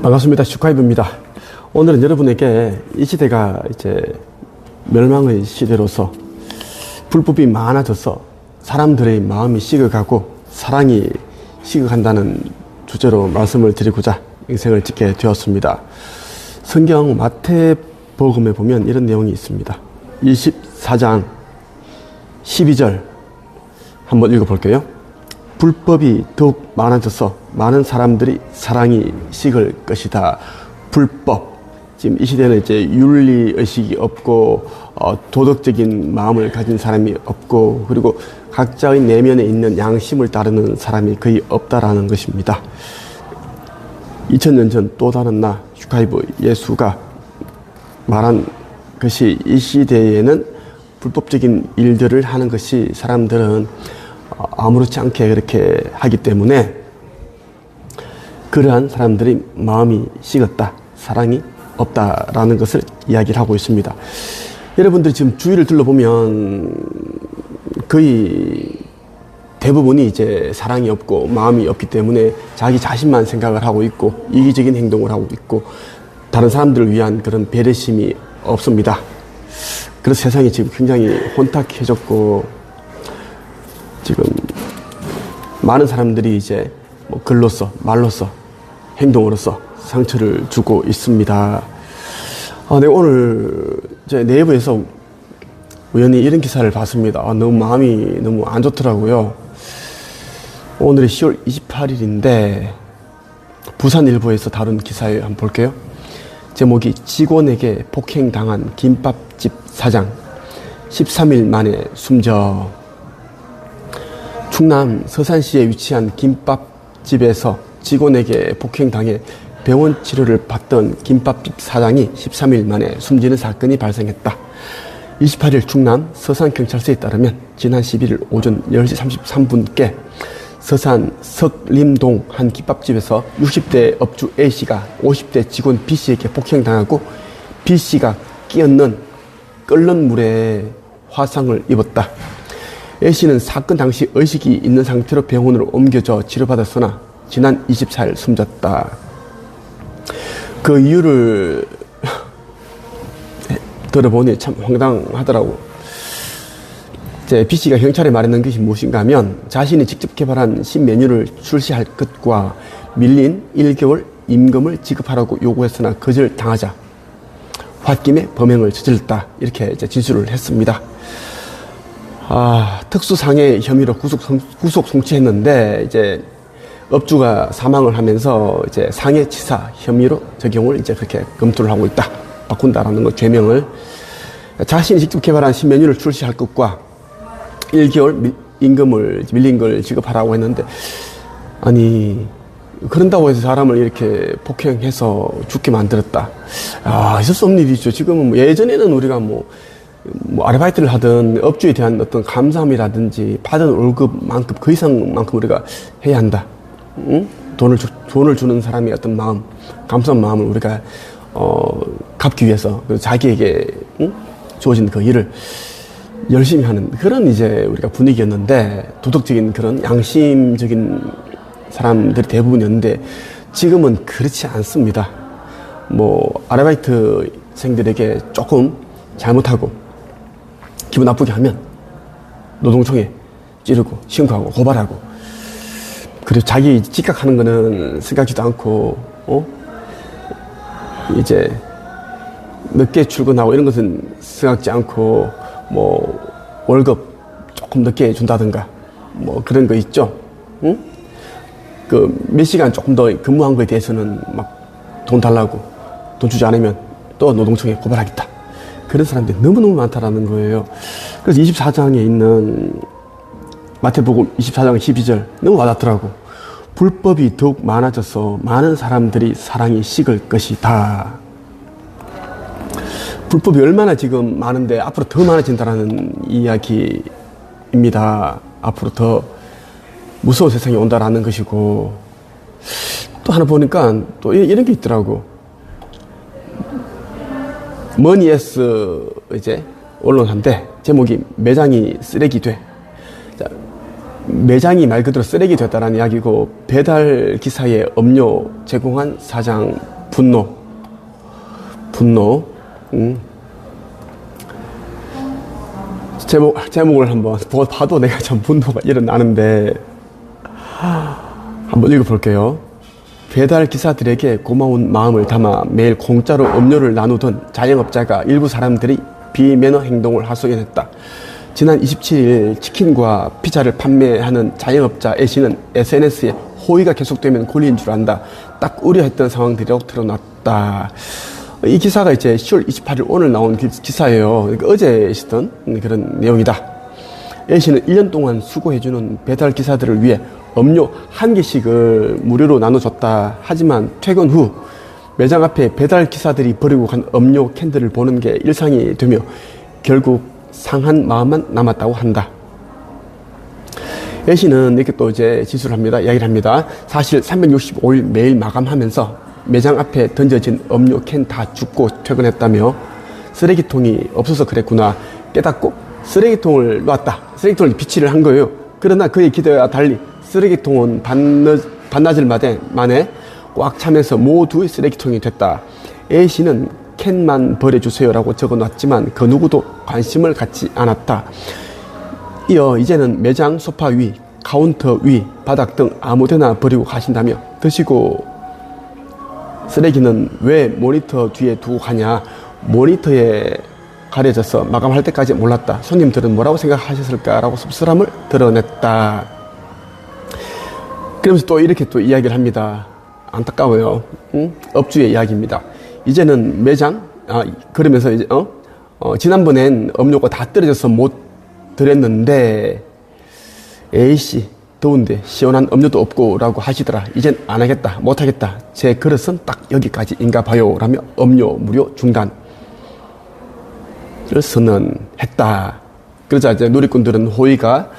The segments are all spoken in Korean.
반갑습니다. 슈카이브입니다. 오늘은 여러분에게 이 시대가 이제 멸망의 시대로서 불법이 많아져서 사람들의 마음이 식어가고 사랑이 식어간다는 주제로 말씀을 드리고자 인생을 짓게 되었습니다. 성경 마태복음에 보면 이런 내용이 있습니다. 24장 12절 한번 읽어볼게요. 불법이 더욱 많아져서 많은 사람들이 사랑이 식을 것이다. 불법. 지금 이 시대는 이제 윤리의식이 없고, 도덕적인 마음을 가진 사람이 없고, 그리고 각자의 내면에 있는 양심을 따르는 사람이 거의 없다라는 것입니다. 2000년 전 또 다른 나, 슈카이브 예수가 말한 것이 이 시대에는 불법적인 일들을 하는 것이 사람들은 아무렇지 않게 그렇게 하기 때문에 그러한 사람들이 마음이 식었다, 사랑이 없다라는 것을 이야기를 하고 있습니다. 여러분들이 지금 주위를 둘러보면 거의 대부분이 이제 사랑이 없고 마음이 없기 때문에 자기 자신만 생각을 하고 있고 이기적인 행동을 하고 있고 다른 사람들을 위한 그런 배려심이 없습니다. 그래서 세상이 지금 굉장히 혼탁해졌고 지금 많은 사람들이 이제 뭐 글로써, 말로써, 행동으로써 상처를 주고 있습니다. 네, 오늘 제 네이버에서 우연히 이런 기사를 봤습니다. 너무 마음이 너무 안 좋더라고요. 오늘이 10월 28일인데 부산일보에서 다룬 기사에 한번 볼게요. 제목이 직원에게 폭행당한 김밥집 사장 13일 만에 숨져. 충남 서산시에 위치한 김밥집에서 직원에게 폭행당해 병원 치료를 받던 김밥집 사장이 13일 만에 숨지는 사건이 발생했다. 28일 충남 서산경찰서에 따르면 지난 11일 오전 10시 33분께 서산 석림동 한 김밥집에서 60대 업주 A씨가 50대 직원 B씨에게 폭행당하고 B씨가 끼얹는 끓는 물에 화상을 입었다. A씨는 사건 당시 의식이 있는 상태로 병원으로 옮겨져 치료받았으나 지난 24일 숨졌다. 그 이유를 들어보니 참 황당하더라고. B씨가 경찰에 말했는 것이 무엇인가 하면 자신이 직접 개발한 신메뉴를 출시할 것과 밀린 1개월 임금을 지급하라고 요구했으나 거절당하자 홧김에 범행을 저질렀다. 이렇게 진술을 했습니다. 특수상해 혐의로 구속 송치했는데 이제 업주가 사망을 하면서 이제 상해치사 혐의로 적용을 이제 그렇게 검토를 하고 있다. 바꾼다라는 거 죄명을. 자신이 직접 개발한 신메뉴를 출시할 것과 1개월 임금을 밀린 걸 지급하라고 했는데 아니 그런다고 해서 사람을 이렇게 폭행해서 죽게 만들었다. 있을 수 없는 일이죠. 지금은 뭐 예전에는 우리가 뭐 아르바이트를 하든 업주에 대한 어떤 감사함이라든지 받은 월급만큼 그 이상만큼 우리가 해야 한다. 응? 돈을 주는 사람의 어떤 마음, 감사한 마음을 우리가 갚기 위해서 자기에게 주어진 그 일을 열심히 하는 그런 이제 우리가 분위기였는데 도덕적인 그런 양심적인 사람들이 대부분이었는데 지금은 그렇지 않습니다. 뭐 아르바이트생들에게 조금 잘못하고 기분 나쁘게 하면 노동청에 찌르고 신고하고 고발하고 그리고 자기 직각하는 거는 생각지도 않고 이제 늦게 출근하고 이런 것은 생각지 않고 뭐 월급 조금 늦게 준다든가 뭐 그런 거 있죠. 응? 그 몇 시간 조금 더 근무한 거에 대해서는 막 돈 달라고 돈 주지 않으면 또 노동청에 고발하겠다. 그런 사람들이 너무너무 많다라는 거예요. 그래서 24장에 있는 마태복음 24장 12절 너무 와닿더라고. 불법이 더욱 많아져서 많은 사람들이 사랑이 식을 것이다. 불법이 얼마나 지금 많은데 앞으로 더 많아진다라는 이야기입니다. 앞으로 더 무서운 세상이 온다라는 것이고 또 하나 보니까 또 이런 게 있더라고. 머니에스 이제 언론사인데 제목이 매장이 쓰레기 돼. 자, 매장이 말 그대로 쓰레기 됐다라는 이야기고, 배달 기사에 음료 제공한 사장 분노. 제목을 한번 봐도 내가 참 분노가 일어나는데, 한번 읽어볼게요. 배달 기사들에게 고마운 마음을 담아 매일 공짜로 음료를 나누던 자영업자가 일부 사람들이 비매너 행동을 하소연했다. 지난 27일 치킨과 피자를 판매하는 자영업자 A씨는 SNS에 호의가 계속되면 권리인 줄 안다. 딱 우려했던 상황들이라고 드러났다. 이 기사가 이제 10월 28일 오늘 나온 기사예요. 그러니까 어제 있었던 그런 내용이다. A씨는 1년 동안 수고해주는 배달 기사들을 위해 음료 1개씩을 무료로 나눠줬다. 하지만 퇴근 후 매장 앞에 배달 기사들이 버리고 간 음료 캔들을 보는 게 일상이 되며 결국 상한 마음만 남았다고 한다. A씨는 이렇게 또 이제 지수를 합니다. 이야기를 합니다. 사실 365일 매일 마감하면서 매장 앞에 던져진 음료 캔 다 줍고 퇴근했다며, 쓰레기통이 없어서 그랬구나 깨닫고 쓰레기통을 놨다. 쓰레기통을 비치를 한 거예요. 그러나 그의 기대와 달리 쓰레기통은 반나절 만에 꽉 차면서 모두의 쓰레기통이 됐다. A씨는 캔만 버려주세요라고 적어놨지만 그 누구도 관심을 갖지 않았다. 이어 이제는 매장 소파 위, 카운터 위, 바닥 등 아무데나 버리고 가신다며, 드시고 쓰레기는 왜 모니터 뒤에 두고 가냐, 모니터에 가려져서 마감할 때까지 몰랐다. 손님들은 뭐라고 생각하셨을까라고 씁쓸함을 드러냈다. 그러면서 또 이렇게 또 이야기를 합니다. 안타까워요. 업주의 이야기입니다. 이제는 매장, 그러면서 이제, 지난번엔 음료가 다 떨어져서 못 드렸는데, A씨, 더운데 시원한 음료도 없고 라고 하시더라. 이젠 안 하겠다, 못 하겠다. 제 그릇은 딱 여기까지인가 봐요. 라며 음료 무료 중단을 선언했다. 그러자 이제 누리꾼들은 호의가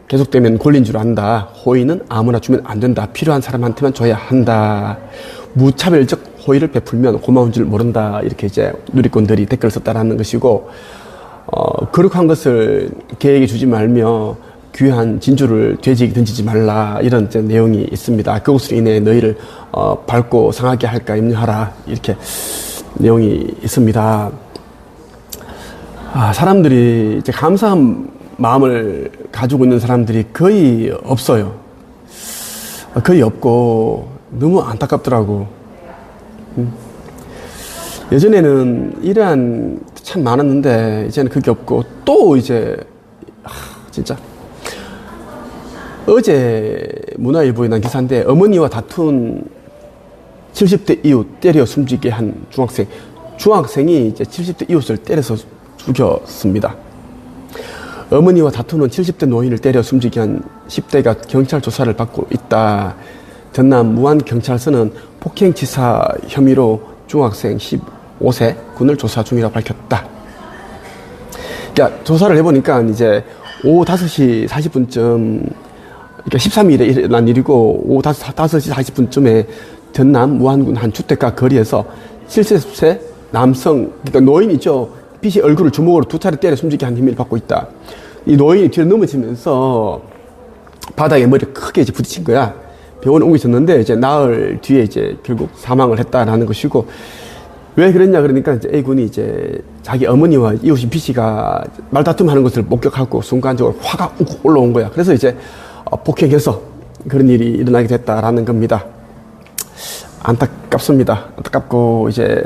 계속되면 권리인 줄 안다. 호의는 아무나 주면 안 된다. 필요한 사람한테만 줘야 한다. 무차별적 호의를 베풀면 고마운 줄 모른다. 이렇게 이제 누리꾼들이 댓글을 썼다라는 것이고, 거룩한 것을 개에게 주지 말며 귀한 진주를 돼지에게 던지지 말라. 이런 이제 내용이 있습니다. 그것으로 인해 너희를 밟고 상하게 할까 염려하라. 이렇게 내용이 있습니다. 사람들이 이제 감사한 마음을 가지고 있는 사람들이 거의 없어요. 거의 없고 너무 안타깝더라고. 예전에는 이러한 참 많았는데 이제는 그게 없고, 또 이제 진짜 어제 문화일보에 난 기사인데, 어머니와 다툰 70대 이웃 때려 숨지게 한 중학생이 이제 70대 이웃을 때려서 죽였습니다. 어머니와 다투는 70대 노인을 때려 숨지게 한 10대가 경찰 조사를 받고 있다. 전남 무안경찰서는 폭행치사 혐의로 중학생 15세 군을 조사 중이라고 밝혔다. 그러니까 조사를 해보니까 이제 오후 5시 40분쯤, 그러니까 13일에 일어난 일이고, 오후 5시 40분쯤에 전남 무안군 한 주택가 거리에서 70세 남성, 그러니까 노인이죠. 빛이 얼굴을 주먹으로 2차례 때려 숨지게 한 혐의를 받고 있다. 이 노인이 뒤로 넘어지면서 바닥에 머리를 크게 이제 부딪힌 거야. 병원에 옮겨졌는데 이제 나흘 뒤에 이제 결국 사망을 했다라는 것이고, 왜 그랬냐 그러니까 이제 A군이 이제 자기 어머니와 이웃인 B씨가 말다툼하는 것을 목격하고 순간적으로 화가 욱욱 올라온 거야. 그래서 이제 폭행해서 그런 일이 일어나게 됐다라는 겁니다. 안타깝습니다. 안타깝고, 이제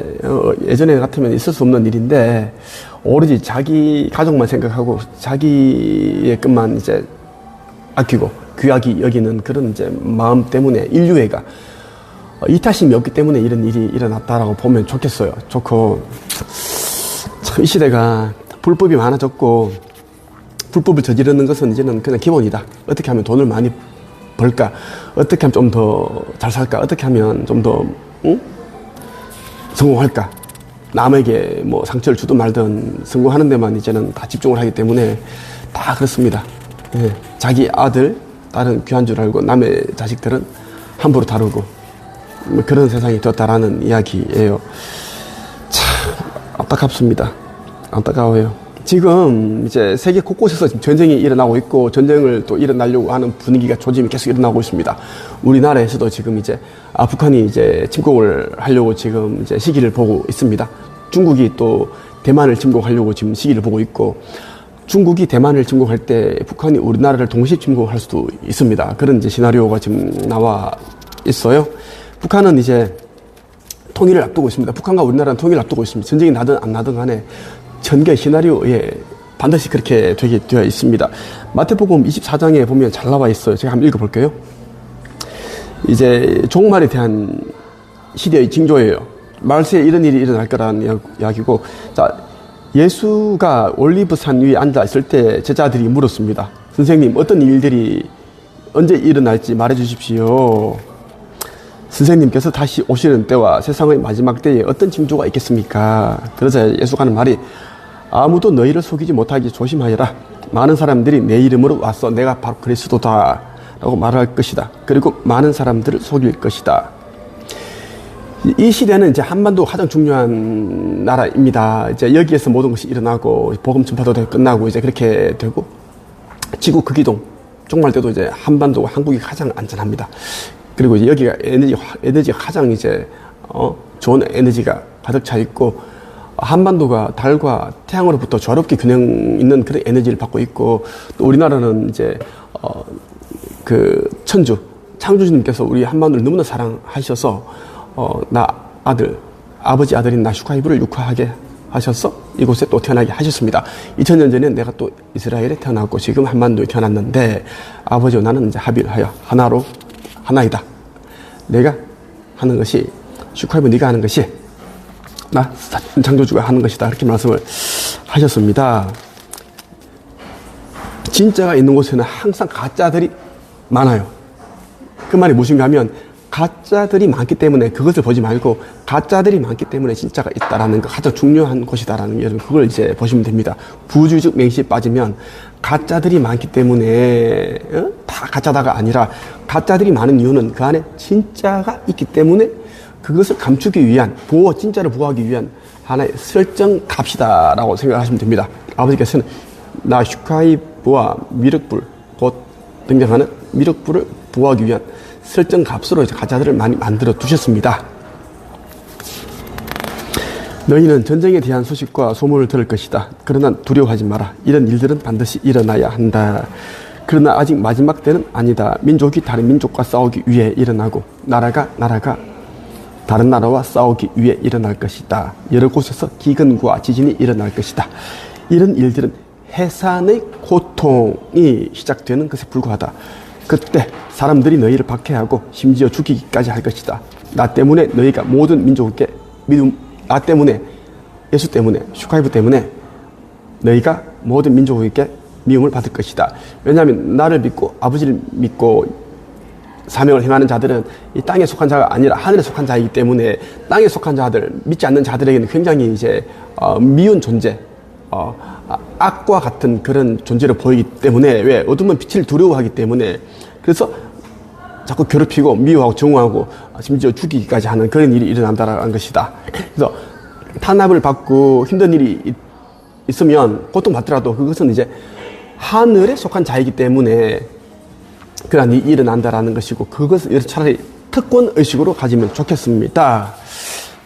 예전에 같으면 있을 수 없는 일인데 오로지 자기 가족만 생각하고 자기의 것만 이제 아끼고 귀하게 여기는 그런 이제 마음 때문에 인류애가 이타심이 없기 때문에 이런 일이 일어났다라고 보면 좋겠어요. 좋고, 참 이 시대가 불법이 많아졌고, 불법을 저지르는 것은 이제는 그냥 기본이다. 어떻게 하면 돈을 많이 벌까? 어떻게 하면 좀 더 잘 살까? 어떻게 하면 좀 더 성공할까? 남에게 뭐 상처를 주든 말든 성공하는 데만 이제는 다 집중을 하기 때문에 다 그렇습니다. 예. 자기 아들, 딸은 귀한 줄 알고 남의 자식들은 함부로 다루고, 뭐 그런 세상이 되었다라는 이야기예요. 참 안타깝습니다. 안타까워요. 지금 이제 세계 곳곳에서 지금 전쟁이 일어나고 있고 전쟁을 또 일어나려고 하는 분위기가 조짐이 계속 일어나고 있습니다. 우리나라에서도 지금 이제 북한이 이제 침공을 하려고 지금 이제 시기를 보고 있습니다. 중국이 또 대만을 침공하려고 지금 시기를 보고 있고 중국이 대만을 침공할 때 북한이 우리나라를 동시에 침공할 수도 있습니다. 그런 이제 시나리오가 지금 나와 있어요. 북한은 이제 통일을 앞두고 있습니다. 북한과 우리나라는 통일을 앞두고 있습니다. 전쟁이 나든 안 나든 간에 전개 시나리오에 반드시 그렇게 되게 되어 있습니다. 마태복음 24장에 보면 잘 나와 있어요. 제가 한번 읽어볼게요. 이제 종말에 대한 시대의 징조예요. 말세에 이런 일이 일어날 거라는 이야기고, 자, 예수가 올리브산 위에 앉아 있을 때 제자들이 물었습니다. 선생님, 어떤 일들이 언제 일어날지 말해 주십시오. 선생님께서 다시 오시는 때와 세상의 마지막 때에 어떤 징조가 있겠습니까? 그러자 예수가 하는 말이 아무도 너희를 속이지 못하게 조심하여라. 많은 사람들이 내 이름으로 와서 내가 바로 그리스도다 라고 말할 것이다. 그리고 많은 사람들을 속일 것이다. 이 시대는 이제 한반도가 가장 중요한 나라입니다. 이제 여기에서 모든 것이 일어나고 복음 전파도 끝나고 이제 그렇게 되고 지구 극이동 종말 때도 이제 한반도가 한국이 가장 안전합니다. 그리고 이제 여기가 에너지가 가장 이제 좋은 에너지가 가득 차 있고 한반도가 달과 태양으로부터 조화롭게 균형 있는 그런 에너지를 받고 있고 또 우리나라는 이제 그 천주 창조주님께서 우리 한반도를 너무나 사랑하셔서 나 아들 아버지 아들인 나 슈카이브를 육화하게 하셔서 이곳에 또 태어나게 하셨습니다. 2000년 전에 내가 또 이스라엘에 태어났고 지금 한반도에 태어났는데 아버지와 나는 이제 합의를 하여 하나이다. 내가 하는 것이 슈카이브 네가 하는 것이 나 창조주가 하는 것이다. 그렇게 말씀을 하셨습니다. 진짜가 있는 곳에는 항상 가짜들이 많아요. 그 말이 무엇인가 하면 가짜들이 많기 때문에 그것을 보지 말고 가짜들이 많기 때문에 진짜가 있다라는 거 가장 중요한 것이다라는 게 그걸 이제 보시면 됩니다. 부주의적 맹시에 빠지면 가짜들이 많기 때문에 다 가짜다가 아니라 가짜들이 많은 이유는 그 안에 진짜가 있기 때문에 그것을 감추기 위한 진짜를 보호하기 위한 하나의 설정 값이다라고 생각하시면 됩니다. 아버지께서는 나 슈카이브와 미륵불 곧 등장하는 미륵불을 보호하기 위한 설정 값으로 이제 가짜들을 많이 만들어 두셨습니다. 너희는 전쟁에 대한 소식과 소문을 들을 것이다. 그러나 두려워하지 마라. 이런 일들은 반드시 일어나야 한다. 그러나 아직 마지막 때는 아니다. 민족이 다른 민족과 싸우기 위해 일어나고 나라가 다른 나라와 싸우기 위해 일어날 것이다. 여러 곳에서 기근과 지진이 일어날 것이다. 이런 일들은 해산의 고통이 시작되는 것에 불과하다. 그때 사람들이 너희를 박해하고 심지어 죽이기까지 할 것이다. 나 때문에 너희가 모든 민족에게 나 때문에 예수 때문에 슈카이브 때문에 너희가 모든 민족에게 미움을 받을 것이다. 왜냐하면 나를 믿고 아버지를 믿고 사명을 행하는 자들은 이 땅에 속한 자가 아니라 하늘에 속한 자이기 때문에 땅에 속한 자들, 믿지 않는 자들에게는 굉장히 이제 미운 존재, 악과 같은 그런 존재로 보이기 때문에 왜 어둠은 빛을 두려워하기 때문에 그래서 자꾸 괴롭히고 미워하고 정오하고 심지어 죽이기까지 하는 그런 일이 일어난다는 것이다. 그래서 탄압을 받고 힘든 일이 있으면 고통받더라도 그것은 이제 하늘에 속한 자이기 때문에 그런 일이 일어난다라는 것이고 그것을 차라리 특권의식으로 가지면 좋겠습니다.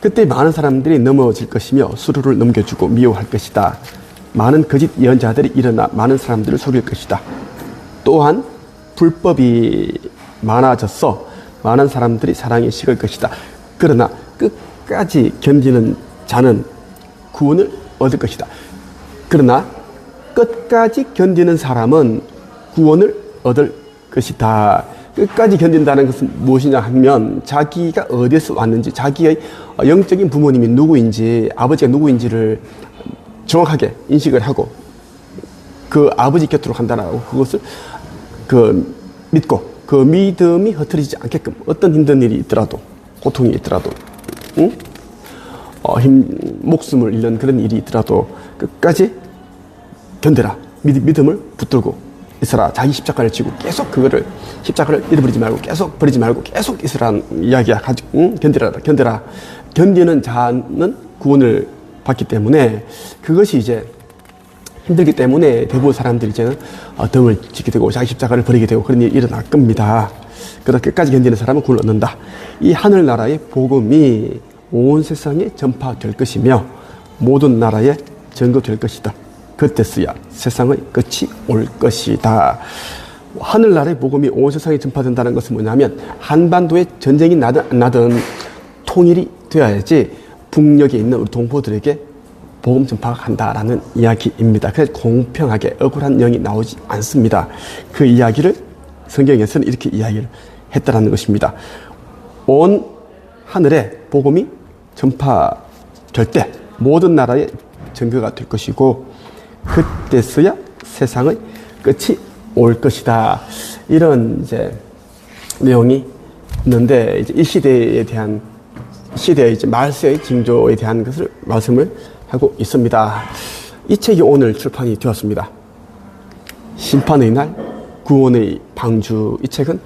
그때 많은 사람들이 넘어질 것이며 수루를 넘겨주고 미워할 것이다. 많은 거짓 예언자들이 일어나 많은 사람들을 속일 것이다. 또한 불법이 많아져서 많은 사람들이 사랑에 식을 것이다. 그러나 끝까지 견디는 자는 구원을 얻을 것이다. 그러나 끝까지 견디는 사람은 구원을 얻을 것이다. 끝까지 견딘다는 것은 무엇이냐 하면 자기가 어디에서 왔는지 자기의 영적인 부모님이 누구인지 아버지가 누구인지를 정확하게 인식을 하고 그 아버지 곁으로 간다라고 그것을 믿고 그 믿음이 흐트러지지 않게끔 어떤 힘든 일이 있더라도 고통이 있더라도 목숨을 잃는 그런 일이 있더라도 끝까지 견뎌라. 믿음을 붙들고 있어라. 자기 십자가를 지고 계속 그거를 십자가를 잃어버리지 말고 계속 버리지 말고 계속 있으라는 이야기야. 견뎌라. 견디는 자는 구원을 받기 때문에 그것이 이제 힘들기 때문에 대부분 사람들이 이제는 등을 짓게 되고 자기 십자가를 버리게 되고 그런 일이 일어날 겁니다. 그러다 끝까지 견디는 사람은 구원을 얻는다. 이 하늘나라의 복음이 온 세상에 전파될 것이며 모든 나라에 전거될 것이다. 그때서야 세상의 끝이 올 것이다. 하늘나라의 복음이 온 세상에 전파된다는 것은 뭐냐면 한반도에 전쟁이 나든 안 나든 통일이 되어야지 북녘에 있는 우리 동포들에게 복음 전파가 간다라는 이야기입니다. 그래서 공평하게 억울한 영이 나오지 않습니다. 그 이야기를 성경에서는 이렇게 이야기를 했다라는 것입니다. 온 하늘에 복음이 전파될 때 모든 나라에 전거가 될 것이고 그때서야 세상의 끝이 올 것이다. 이런 이제 내용이 있는데 이제 이 시대에 대한 시대의 이제 말세의 징조에 대한 것을 말씀을 하고 있습니다. 이 책이 오늘 출판이 되었습니다. 심판의 날, 구원의 방주. 이 책은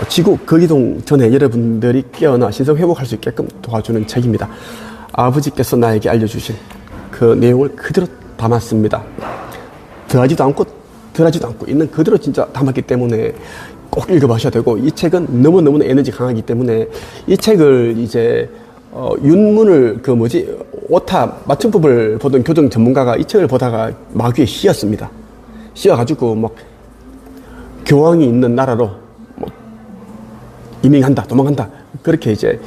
지구 거기동 전에 여러분들이 깨어나 신성 회복할 수 있게끔 도와주는 책입니다. 아버지께서 나에게 알려주신 그 내용을 그대로 담았습니다. 더하지도 않고 덜하지도 않고 있는 그대로 진짜 담았기 때문에 꼭 읽어보셔야 되고 이 책은 너무너무 에너지 강하기 때문에 이 책을 이제 윤문을 오타 맞춤법을 보던 교정 전문가가 이 책을 보다가 마귀에 씌었습니다. 씌워가지고 막 교황이 있는 나라로 이민한다, 도망간다 그렇게 이제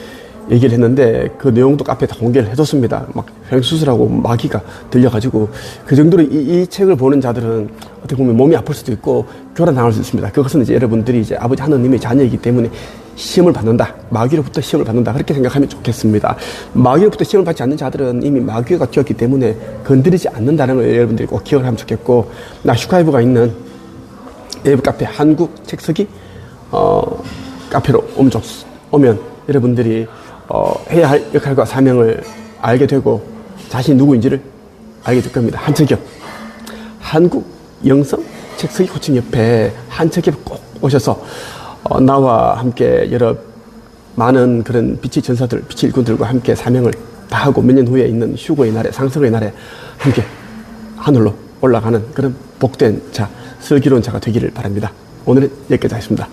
얘기를 했는데 그 내용도 카페에 다 공개를 해줬습니다. 막 횡수술하고 마귀가 들려가지고 그 정도로 이 책을 보는 자들은 어떻게 보면 몸이 아플 수도 있고 교란당할 수 있습니다. 그것은 이제 여러분들이 이제 아버지 하느님의 자녀이기 때문에 시험을 받는다. 마귀로부터 시험을 받는다. 그렇게 생각하면 좋겠습니다. 마귀로부터 시험을 받지 않는 자들은 이미 마귀가 되었기 때문에 건드리지 않는다는 걸 여러분들이 꼭 기억을 하면 좋겠고 슈카이브가 있는 웨이브 카페 한국 책쓰기 카페로 오면 여러분들이 해야 할 역할과 사명을 알게 되고 자신이 누구인지를 알게 될 겁니다. 한책협 한국 영성 책쓰기 코칭 협회 한책협 꼭 오셔서 나와 함께 여러 많은 그런 빛의 전사들, 빛의 일꾼들과 함께 사명을 다하고 몇 년 후에 있는 휴거의 날에 상속의 날에 함께 하늘로 올라가는 그런 복된 자, 슬기로운 자가 되기를 바랍니다. 오늘은 여기까지 하겠습니다.